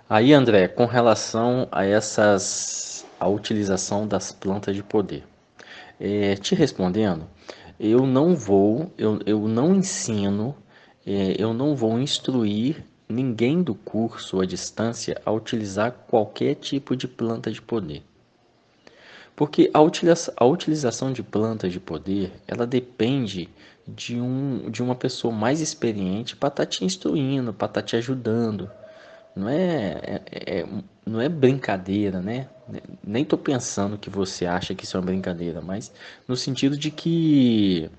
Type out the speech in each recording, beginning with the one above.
Aí, André, com relação a a utilização das plantas de poder, te respondendo, eu não ensino, eu não vou instruir ninguém do curso à distância a utilizar qualquer tipo de planta de poder. Porque a utilização de plantas de poder, ela depende de uma pessoa mais experiente para estar te instruindo, para estar te ajudando. Não não é brincadeira, né? Nem tô pensando que você acha que isso é uma brincadeira, mas no sentido de que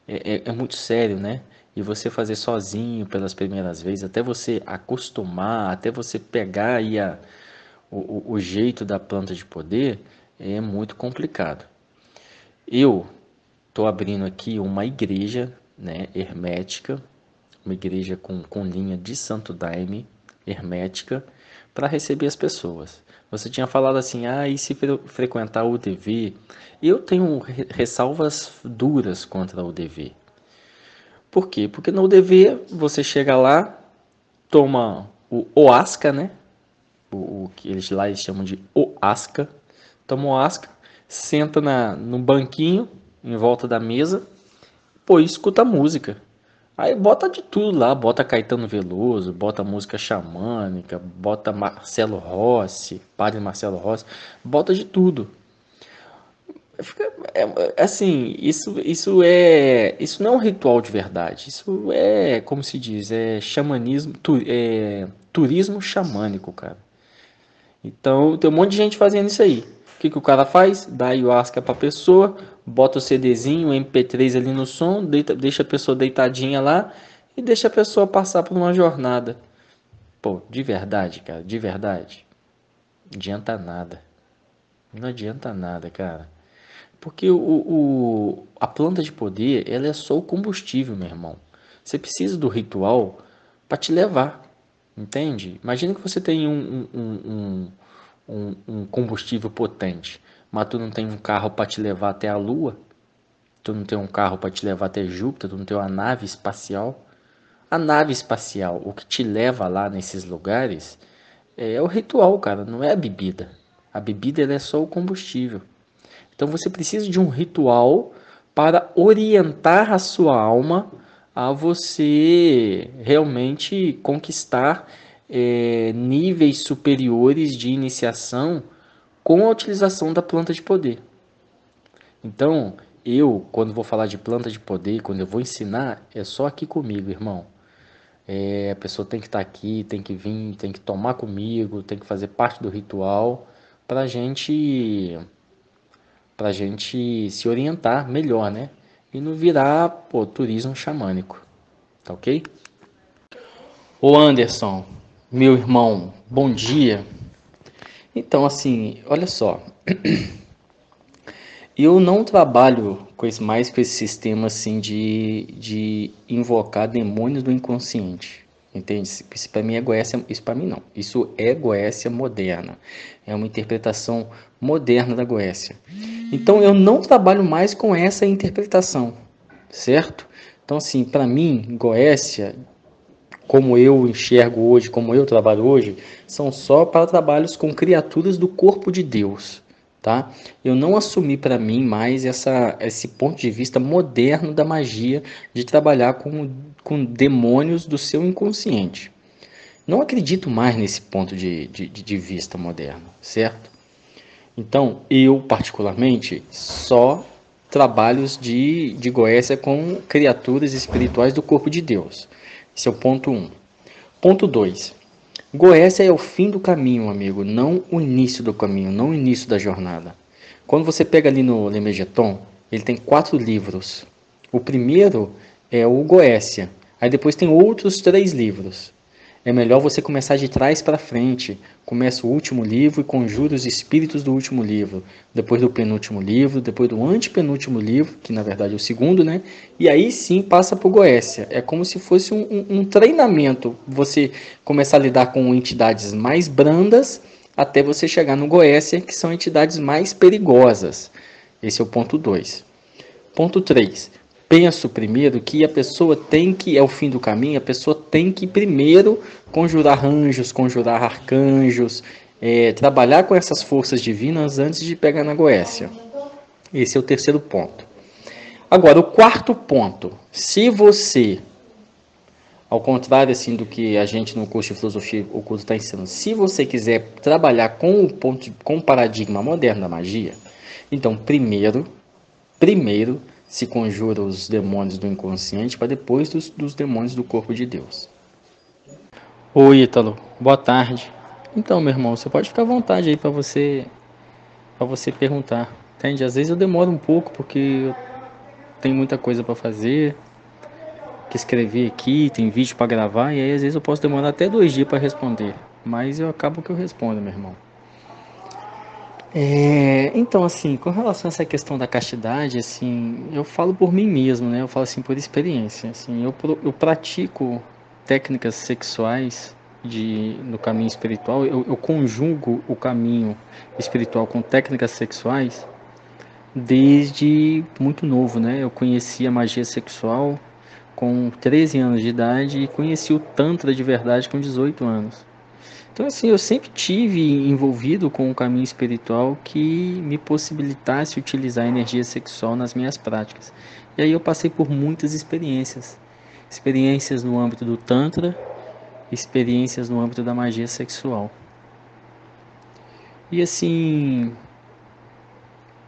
é muito sério, né? E você fazer sozinho pelas primeiras vezes, até você acostumar, até você pegar aí o jeito da planta de poder, é muito complicado. Eu tô abrindo aqui uma igreja, né, hermética, uma igreja com linha de Santo Daime, hermética, para receber as pessoas. Você tinha falado assim, e se frequentar o UDV? Eu tenho ressalvas duras contra o UDV. Por quê? Porque no UDV você chega lá, toma o Oasca, né? O que eles chamam de Oasca. Toma o Oasca, senta no banquinho, em volta da mesa, pô, e escuta música. Aí bota de tudo lá, bota Caetano Veloso, bota música xamânica, bota Marcelo Rossi, Padre Marcelo Rossi, bota de tudo. Assim, isso não é um ritual de verdade. Isso é, como se diz, é xamanismo, turismo xamânico, cara. Então, tem um monte de gente fazendo isso aí. O que o cara faz? Dá ayahuasca pra pessoa, bota o CDzinho, o MP3 ali no som, deixa a pessoa deitadinha lá e deixa a pessoa passar por uma jornada. Pô, de verdade, cara, de verdade. Não adianta nada. Não adianta nada, cara. Porque a planta de poder, ela é só o combustível, meu irmão. Você precisa do ritual para te levar, entende? Imagina que você tem um combustível potente, mas tu não tem um carro para te levar até a Lua, tu não tem um carro para te levar até Júpiter, tu não tem uma nave espacial. A nave espacial, o que te leva lá nesses lugares, é o ritual, cara, não é a bebida. A bebida ela é só o combustível. Então você precisa de um ritual para orientar a sua alma a você realmente conquistar níveis superiores de iniciação com a utilização da planta de poder. Então, quando vou falar de planta de poder, quando eu vou ensinar, é só aqui comigo, irmão. A pessoa tem que estar aqui, tem que vir, tem que tomar comigo, tem que fazer parte do ritual para gente pra gente se orientar melhor, né? E não virar, pô, turismo xamânico, tá ok? Ô Anderson, meu irmão, bom dia. Então, assim, olha só, eu não trabalho mais com esse sistema assim de invocar demônios do inconsciente. Entende? Isso para mim é Goécia, isso para mim não. Isso é Goécia moderna. É uma interpretação moderna da Goécia. Então eu não trabalho mais com essa interpretação, certo? Então assim, para mim, Goécia, como eu enxergo hoje, como eu trabalho hoje, são só para trabalhos com criaturas do corpo de Deus, tá? Eu não assumi para mim mais esse ponto de vista moderno da magia de trabalhar com demônios do seu inconsciente. Não acredito mais nesse ponto de vista moderno, certo? Então, eu particularmente só trabalhos de Goécia com criaturas espirituais do corpo de Deus. Esse é o ponto 1. Ponto 2. Goécia é o fim do caminho, amigo, não o início do caminho, não o início da jornada. Quando você pega ali no Lemegeton, ele tem 4 livros. O primeiro é o Goécia. Aí depois tem outros 3 livros. É melhor você começar de trás para frente. Começa o último livro e conjura os espíritos do último livro. Depois do penúltimo livro, depois do antepenúltimo livro, que na verdade é o segundo, né? E aí sim passa para o Goécia. É como se fosse um treinamento. Você começar a lidar com entidades mais brandas até você chegar no Goécia, que são entidades mais perigosas. Esse é o ponto 2. Ponto 3. penso primeiro que a pessoa tem que, é o fim do caminho, a pessoa tem que primeiro conjurar anjos, conjurar arcanjos, trabalhar com essas forças divinas antes de pegar na Goécia. Esse é o terceiro ponto. Agora, o quarto ponto, se você, ao contrário assim do que a gente no curso de filosofia oculta está ensinando, se você quiser trabalhar com o paradigma moderno da magia, então primeiro se conjura os demônios do inconsciente para depois dos demônios do corpo de Deus. Oi, Ítalo, boa tarde. Então, meu irmão, você pode ficar à vontade aí para você perguntar. Entende? Às vezes eu demoro um pouco porque eu tenho muita coisa para fazer, que escrever aqui, tem vídeo para gravar, e aí às vezes eu posso demorar até 2 dias para responder. Mas eu acabo que eu respondo, meu irmão. Então, assim, com relação a essa questão da castidade, assim, eu falo por mim mesmo, né? Eu falo assim por experiência. Assim, eu pratico técnicas sexuais no caminho espiritual. Eu conjugo o caminho espiritual com técnicas sexuais desde muito novo, né? Eu conheci a magia sexual com 13 anos de idade e conheci o Tantra de verdade com 18 anos. Então, assim, eu sempre tive envolvido com um caminho espiritual que me possibilitasse utilizar a energia sexual nas minhas práticas. E aí eu passei por muitas experiências. Experiências no âmbito do Tantra, experiências no âmbito da magia sexual. E assim,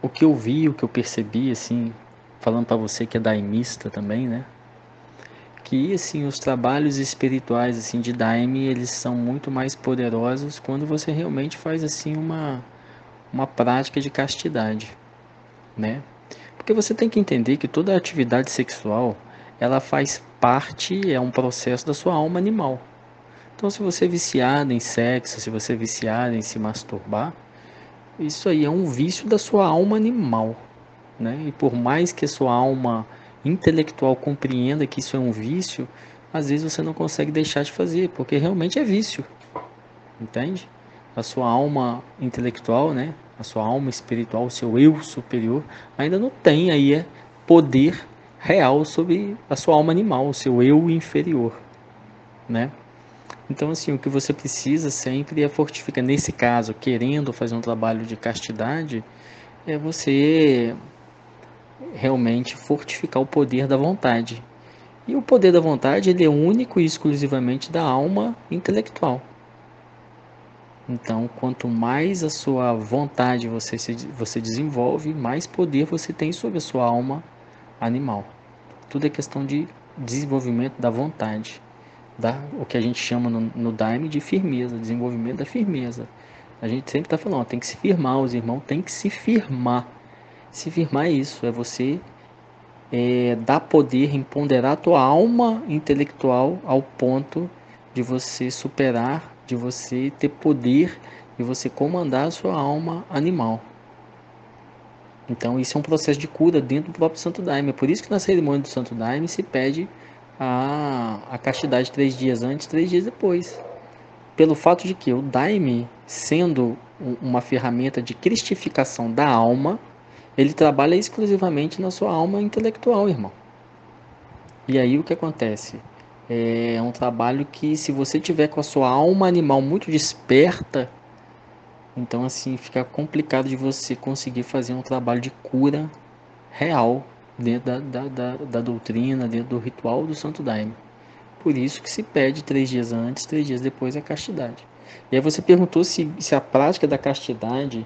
o que eu vi, o que eu percebi, assim, falando para você que é daimista também, né? Que assim, os trabalhos espirituais assim de Daime, eles são muito mais poderosos quando você realmente faz assim uma prática de castidade, né? Porque você tem que entender que toda atividade sexual, ela faz parte, é um processo da sua alma animal. Então, se você é viciado em sexo, se você é viciado em se masturbar, isso aí é um vício da sua alma animal, né? E por mais que a sua alma intelectual compreenda que isso é um vício, às vezes você não consegue deixar de fazer, porque realmente é vício, entende? A sua alma intelectual, né? A sua alma espiritual, o seu eu superior, ainda não tem aí poder real sobre a sua alma animal, o seu eu inferior, né? Então, assim, o que você precisa sempre é fortificar. Nesse caso, querendo fazer um trabalho de castidade, é você realmente fortificar o poder da vontade. E o poder da vontade ele é único e exclusivamente da alma intelectual. Então, quanto mais a sua vontade você desenvolve, mais poder você tem sobre a sua alma animal. Tudo é questão de desenvolvimento da vontade, o que a gente chama no Daime de firmeza, desenvolvimento da firmeza. A gente sempre está falando, ó, tem que se firmar, os irmãos têm que se firmar. Se firmar é isso, é você dar poder, empoderar a tua alma intelectual ao ponto de você superar, de você ter poder, de você comandar a sua alma animal. Então isso é um processo de cura dentro do próprio Santo Daime. É por isso que na cerimônia do Santo Daime se pede a castidade 3 dias antes, 3 dias depois. Pelo fato de que o Daime, sendo uma ferramenta de cristificação da alma, ele trabalha exclusivamente na sua alma intelectual, irmão. E aí o que acontece? É um trabalho que se você tiver com a sua alma animal muito desperta, então assim fica complicado de você conseguir fazer um trabalho de cura real dentro da doutrina, dentro do ritual do Santo Daime. Por isso que se pede 3 dias antes, 3 dias depois a castidade. E aí você perguntou se a prática da castidade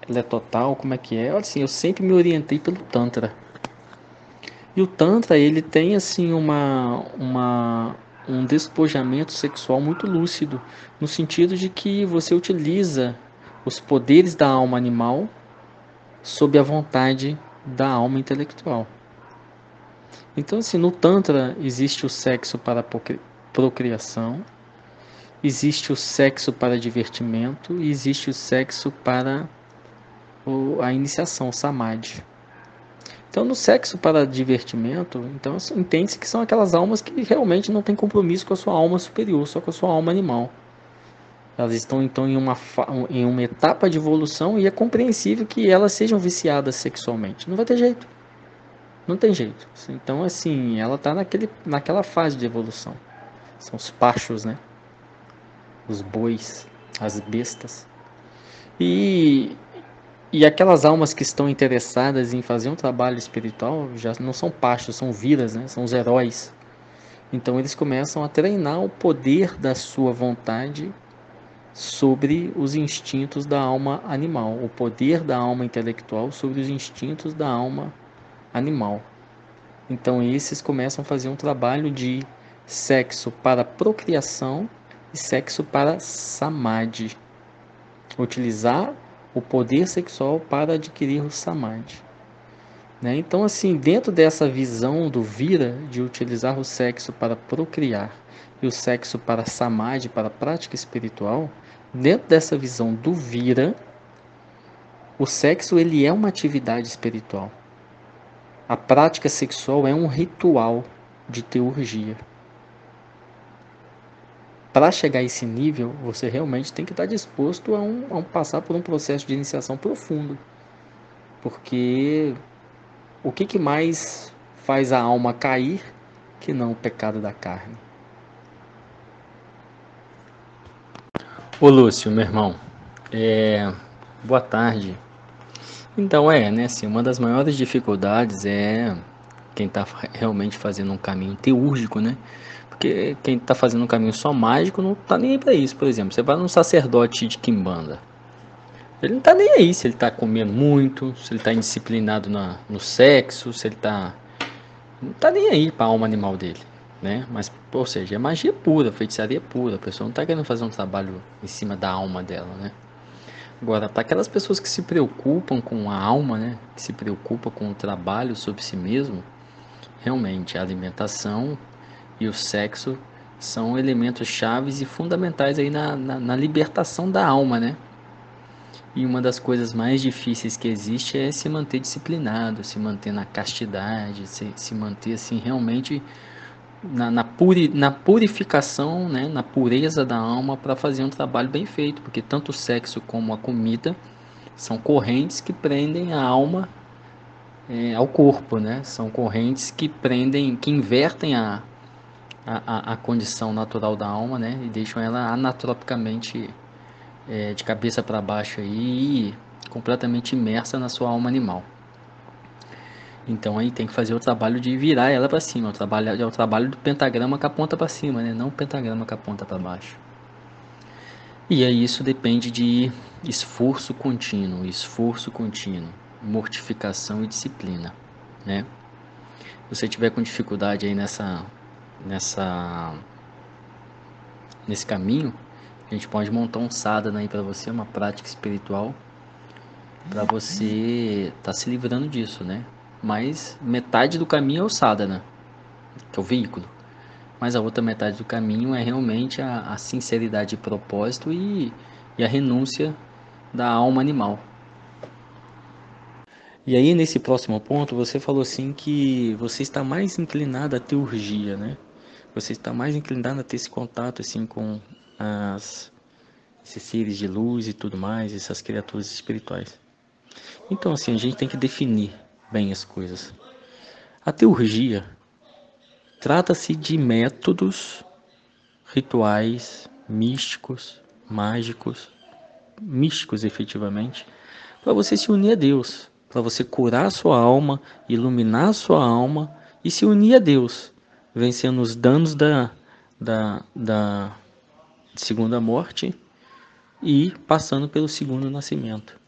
ela é total, como é que é? Olha assim, eu sempre me orientei pelo Tantra. E o Tantra, ele tem assim um despojamento sexual muito lúcido, no sentido de que você utiliza os poderes da alma animal sob a vontade da alma intelectual. Então, assim, no Tantra existe o sexo para procriação, existe o sexo para divertimento e existe o sexo para a iniciação, o samadhi. Então, no sexo para divertimento, então entende-se que são aquelas almas que realmente não têm compromisso com a sua alma superior, só com a sua alma animal. Elas estão então em uma etapa de evolução e é compreensível que elas sejam viciadas sexualmente. Não vai ter jeito. Não tem jeito. Então, assim, ela está naquela fase de evolução. São os pachos, né? Os bois, as bestas. E, e aquelas almas que estão interessadas em fazer um trabalho espiritual já não são pachos, são viras, né? São os heróis. Então eles começam a treinar o poder da sua vontade sobre os instintos da alma animal, o poder da alma intelectual sobre os instintos da alma animal. Então esses começam a fazer um trabalho de sexo para procriação e sexo para samadhi, utilizar o poder sexual para adquirir o samadhi. Né? Então, assim, dentro dessa visão do Vira de utilizar o sexo para procriar e o sexo para samadhi, para a prática espiritual, dentro dessa visão do Vira, o sexo ele é uma atividade espiritual. A prática sexual é um ritual de teurgia. Para chegar a esse nível, você realmente tem que estar disposto a passar por um processo de iniciação profundo. Porque o que mais faz a alma cair que não o pecado da carne? Ô Lúcio, meu irmão, boa tarde. Então né, assim, uma das maiores dificuldades é quem está realmente fazendo um caminho teúrgico, né? Porque quem está fazendo um caminho só mágico não está nem aí para isso. Por exemplo, você vai num sacerdote de quimbanda, ele não está nem aí se ele está comendo muito, se ele está indisciplinado no sexo, se ele está não tá nem aí para a alma animal dele, né? Mas, ou seja, é magia pura, feitiçaria pura. A pessoa não está querendo fazer um trabalho em cima da alma dela, né? Agora, para aquelas pessoas que se preocupam com a alma, né? Que se preocupam com o trabalho sobre si mesmo, realmente a alimentação e o sexo são elementos chaves e fundamentais aí na libertação da alma, né? E uma das coisas mais difíceis que existe é se manter disciplinado, se manter na castidade, se manter assim realmente na purificação, né, na pureza da alma para fazer um trabalho bem feito, porque tanto o sexo como a comida são correntes que prendem a alma ao corpo, né? São correntes que prendem, que invertem a condição natural da alma, né? E deixam ela anatropicamente de cabeça para baixo aí, completamente imersa na sua alma animal. Então aí tem que fazer o trabalho de virar ela para cima. É o trabalho do pentagrama com a ponta para cima, né? Não o pentagrama com a ponta para baixo. E aí isso depende de esforço contínuo, mortificação e disciplina, né? Se você tiver com dificuldade aí nessa nesse caminho, a gente pode montar um sadhana aí para você, uma prática espiritual para você estar se livrando disso, né? Mas metade do caminho é o sadhana, que é o veículo. Mas a outra metade do caminho é realmente a sinceridade de propósito e a renúncia da alma animal. E aí, nesse próximo ponto, você falou assim que você está mais inclinado à teurgia, né? Você está mais inclinado a ter esse contato assim com as, esses seres de luz e tudo mais, essas criaturas espirituais. Então, assim, a gente tem que definir bem as coisas. A teurgia trata-se de métodos rituais místicos, mágicos, místicos efetivamente, para você se unir a Deus, para você curar a sua alma, iluminar a sua alma e se unir a Deus, vencendo os danos da segunda morte e passando pelo segundo nascimento.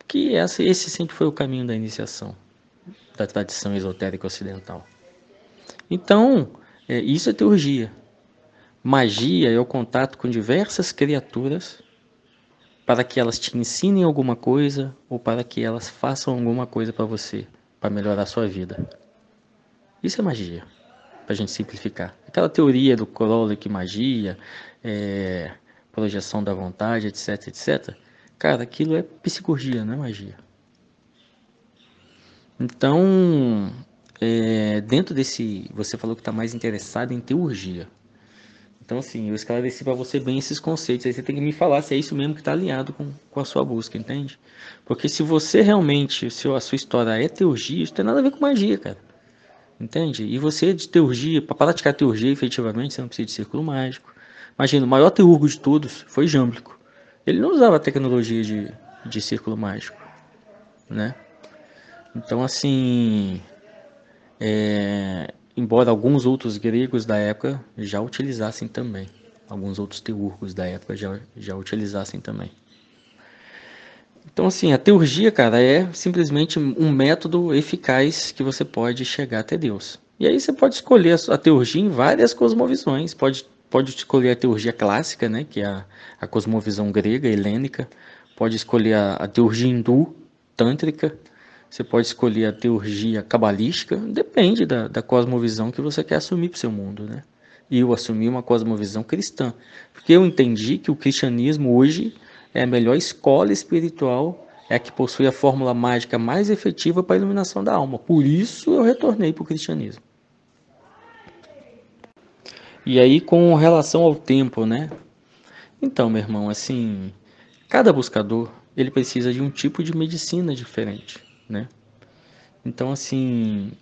Que esse sempre foi o caminho da iniciação, da tradição esotérica ocidental. Então, isso é teurgia. Magia é o contato com diversas criaturas para que elas te ensinem alguma coisa ou para que elas façam alguma coisa para você, para melhorar a sua vida. Isso é magia, para a gente simplificar. Aquela teoria do Crowley que magia, projeção da vontade, etc, etc. Cara, aquilo é psicurgia, não é magia. Então, dentro desse, você falou que está mais interessado em teurgia. Então, assim, eu esclareci para você bem esses conceitos. Aí você tem que me falar se é isso mesmo que está alinhado com a sua busca, entende? Porque se você realmente, se a sua história é teurgia, isso tem nada a ver com magia, cara. Entende? E você de teurgia, para praticar teurgia efetivamente, você não precisa de círculo mágico. Imagina, o maior teurgo de todos foi Jâmblico. Ele não usava a tecnologia de círculo mágico, né? Então, assim, embora alguns outros gregos da época já utilizassem também. Alguns outros teurgos da época já utilizassem também. Então, assim, a teurgia, cara, é simplesmente um método eficaz que você pode chegar até Deus. E aí você pode escolher a teurgia em várias cosmovisões. Pode escolher a teurgia clássica, né, que é a cosmovisão grega, helênica. Pode escolher a teurgia hindu, tântrica. Você pode escolher a teurgia cabalística. Depende da cosmovisão que você quer assumir para o seu mundo, né? E eu assumi uma cosmovisão cristã. Porque eu entendi que o cristianismo hoje é a melhor escola espiritual, é a que possui a fórmula mágica mais efetiva para a iluminação da alma. Por isso eu retornei para o cristianismo. E aí, com relação ao tempo, né? Então, meu irmão, assim, cada buscador ele precisa de um tipo de medicina diferente, né? Então, assim,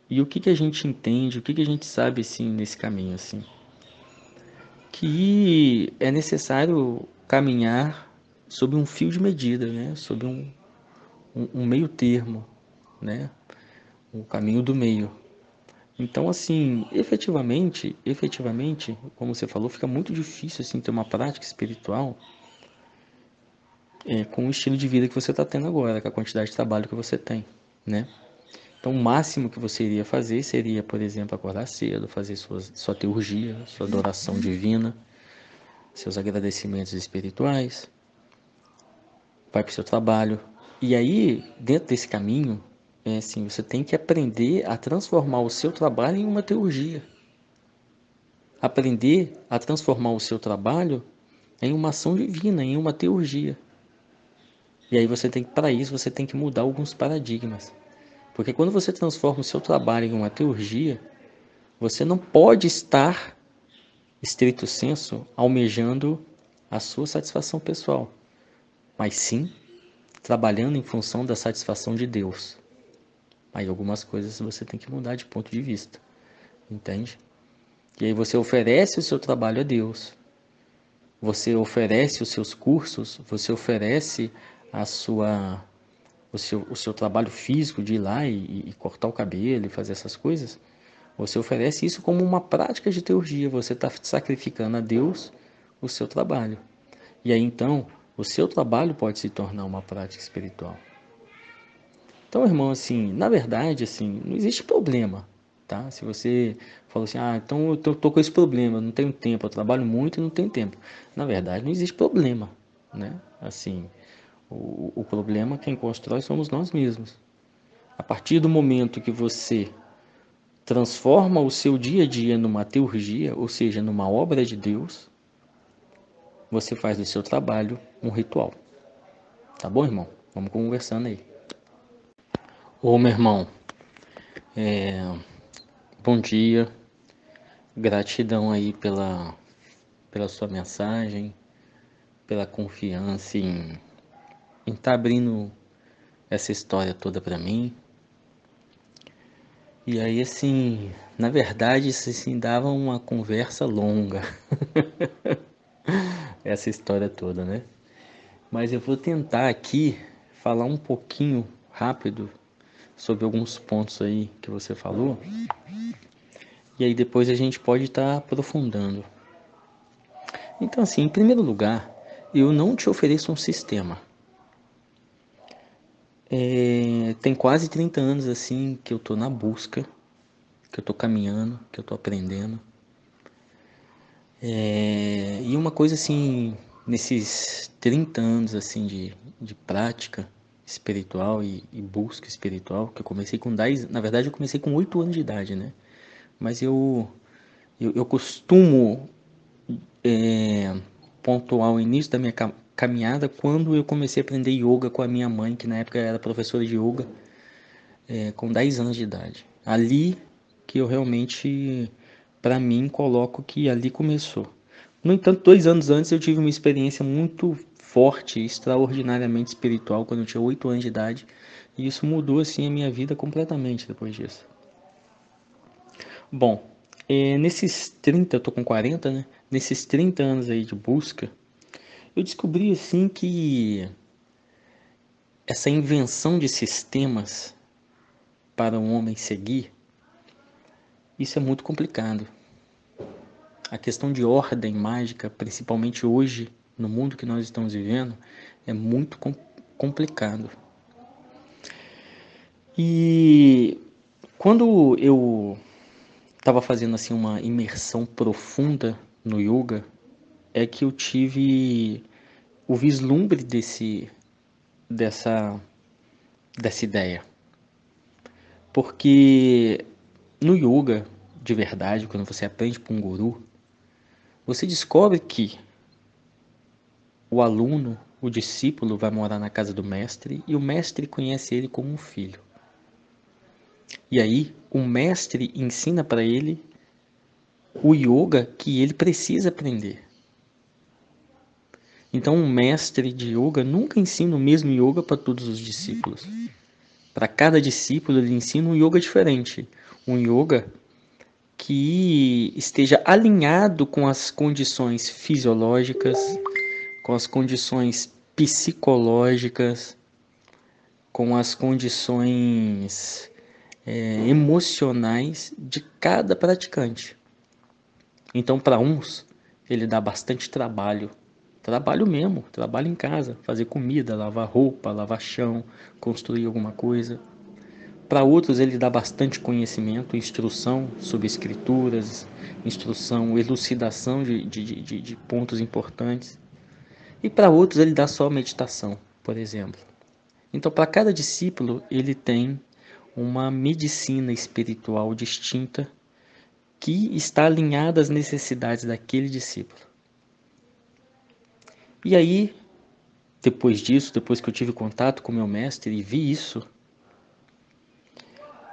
e o que a gente entende, o que a gente sabe, assim, nesse caminho, assim? Que é necessário caminhar sob um fio de medida, né? Sob um meio termo, né? O caminho do meio. Então, assim, efetivamente, como você falou, fica muito difícil assim ter uma prática espiritual com o estilo de vida que você está tendo agora, com a quantidade de trabalho que você tem, né? Então, o máximo que você iria fazer seria, por exemplo, acordar cedo, fazer sua teurgia, sua adoração divina, seus agradecimentos espirituais, vai para o seu trabalho. E aí, dentro desse caminho, assim, você tem que aprender a transformar o seu trabalho em uma teurgia. Aprender a transformar o seu trabalho em uma ação divina, em uma teurgia. E aí você tem que, para isso, você tem que mudar alguns paradigmas. Porque quando você transforma o seu trabalho em uma teurgia, você não pode estar, estrito senso, almejando a sua satisfação pessoal, mas sim trabalhando em função da satisfação de Deus. Aí algumas coisas você tem que mudar de ponto de vista, entende? E aí você oferece o seu trabalho a Deus, você oferece os seus cursos, você oferece a sua, o seu trabalho físico de ir lá e cortar o cabelo e fazer essas coisas. Você oferece isso como uma prática de teurgia, você está sacrificando a Deus o seu trabalho. E aí então, o seu trabalho pode se tornar uma prática espiritual. Então, irmão, assim, na verdade, assim, não existe problema, tá? Se você falou assim, então eu tô com esse problema, não tenho tempo, eu trabalho muito e não tenho tempo. Na verdade, não existe problema, né? Assim, o problema, quem constrói somos nós mesmos. A partir do momento que você transforma o seu dia a dia numa teurgia, ou seja, numa obra de Deus, você faz do seu trabalho um ritual. Tá bom, irmão? Vamos conversando aí. Ô, meu irmão, bom dia. Gratidão aí pela sua mensagem, pela confiança em estar abrindo essa história toda para mim. E aí, assim, na verdade, isso assim, dava uma conversa longa, essa história toda, né? Mas eu vou tentar aqui falar um pouquinho rápido sobre alguns pontos aí que você falou. E aí depois a gente pode estar aprofundando. Então, assim, em primeiro lugar, eu não te ofereço um sistema. Tem quase 30 anos assim que eu tô na busca, que eu tô caminhando, que eu tô aprendendo. E uma coisa assim, nesses 30 anos assim de prática espiritual e busca espiritual, que eu comecei com 10, na verdade eu comecei com 8 anos de idade, né? Mas eu costumo pontuar o início da minha caminhada quando eu comecei a aprender yoga com a minha mãe, que na época era professora de yoga, com 10 anos de idade. Ali que eu realmente para mim, coloco que ali começou. No entanto, 2 anos antes eu tive uma experiência muito forte, extraordinariamente espiritual, quando eu tinha 8 anos de idade, e isso mudou assim a minha vida completamente depois disso. Bom, nesses 30, eu tô com 40, né? Nesses 30 anos aí de busca, eu descobri assim que essa invenção de sistemas para um homem seguir, isso é muito complicado. A questão de ordem mágica, principalmente hoje, no mundo que nós estamos vivendo, é muito complicado. E quando eu estava fazendo assim uma imersão profunda no yoga, é que eu tive o vislumbre dessa, dessa ideia. Porque no yoga, de verdade, quando você aprende com um guru, você descobre que o aluno, o discípulo, vai morar na casa do mestre e o mestre conhece ele como um filho. E aí, o mestre ensina para ele o yoga que ele precisa aprender. Então, um mestre de yoga nunca ensina o mesmo yoga para todos os discípulos. Para cada discípulo, ele ensina um yoga diferente. Um yoga que esteja alinhado com as condições fisiológicas, com as condições psicológicas, com as condições emocionais de cada praticante. Então, para uns, ele dá bastante trabalho. Trabalho mesmo, trabalho em casa, fazer comida, lavar roupa, lavar chão, construir alguma coisa. Para outros, ele dá bastante conhecimento, instrução sobre escrituras, instrução, elucidação de pontos importantes. E para outros, ele dá só meditação, por exemplo. Então, para cada discípulo, ele tem uma medicina espiritual distinta que está alinhada às necessidades daquele discípulo. E aí, depois disso, depois que eu tive contato com meu mestre e vi isso,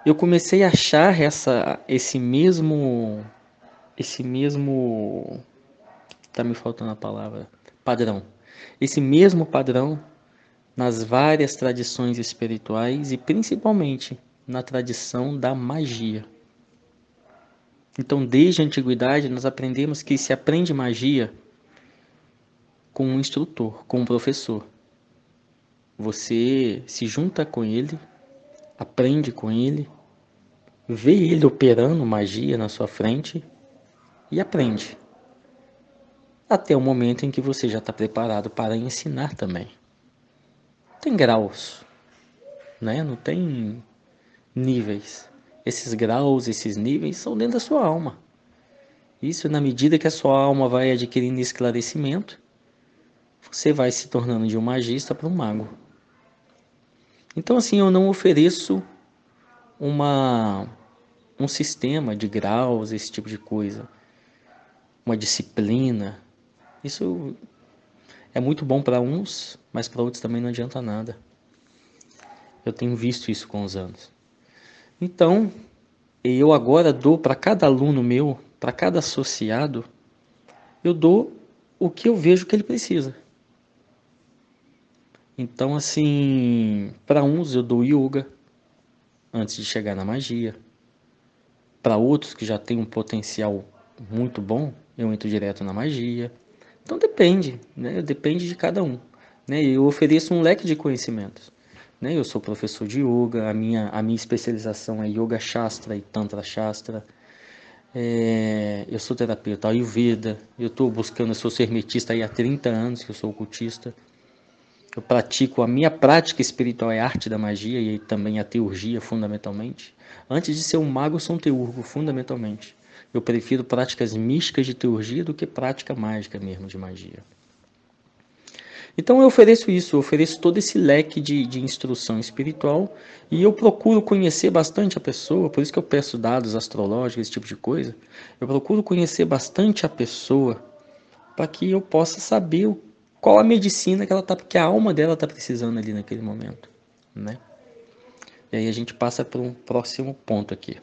eu comecei a achar esse mesmo, tá me faltando a palavra, padrão. Esse mesmo padrão nas várias tradições espirituais e principalmente na tradição da magia. Então, desde a antiguidade, nós aprendemos que se aprende magia com um instrutor, com um professor. Você se junta com ele, aprende com ele, vê ele operando magia na sua frente e aprende. Até o momento em que você já está preparado para ensinar também. Tem graus, né? Não tem níveis. Esses graus, esses níveis são dentro da sua alma. Isso, na medida que a sua alma vai adquirindo esclarecimento, você vai se tornando de um magista para um mago. Então, assim, eu não ofereço um sistema de graus, esse tipo de coisa, uma disciplina. Isso é muito bom para uns, mas para outros também não adianta nada. Eu tenho visto isso com os anos. Então, eu agora dou para cada aluno meu, para cada associado, eu dou o que eu vejo que ele precisa. Então, assim, para uns eu dou yoga antes de chegar na magia. Para outros que já têm um potencial muito bom, eu entro direto na magia. Então depende, né? Depende de cada um, né? Eu ofereço um leque de conhecimentos, né? Eu sou professor de yoga, a minha especialização é Yoga Shastra e Tantra Shastra. Eu sou terapeuta Ayurveda, eu estou buscando, eu sou hermetista aí há 30 anos, que eu sou ocultista. Eu pratico, a minha prática espiritual é a arte da magia e também a teurgia, fundamentalmente. Antes de ser um mago, eu sou um teurgo, fundamentalmente. Eu prefiro práticas místicas de teurgia do que prática mágica mesmo de magia. Então eu ofereço isso, eu ofereço todo esse leque de instrução espiritual e eu procuro conhecer bastante a pessoa, por isso que eu peço dados astrológicos, esse tipo de coisa. Eu procuro conhecer bastante a pessoa para que eu possa saber qual a medicina que ela tá, porque a alma dela está precisando ali naquele momento, né? E aí a gente passa para um próximo ponto aqui.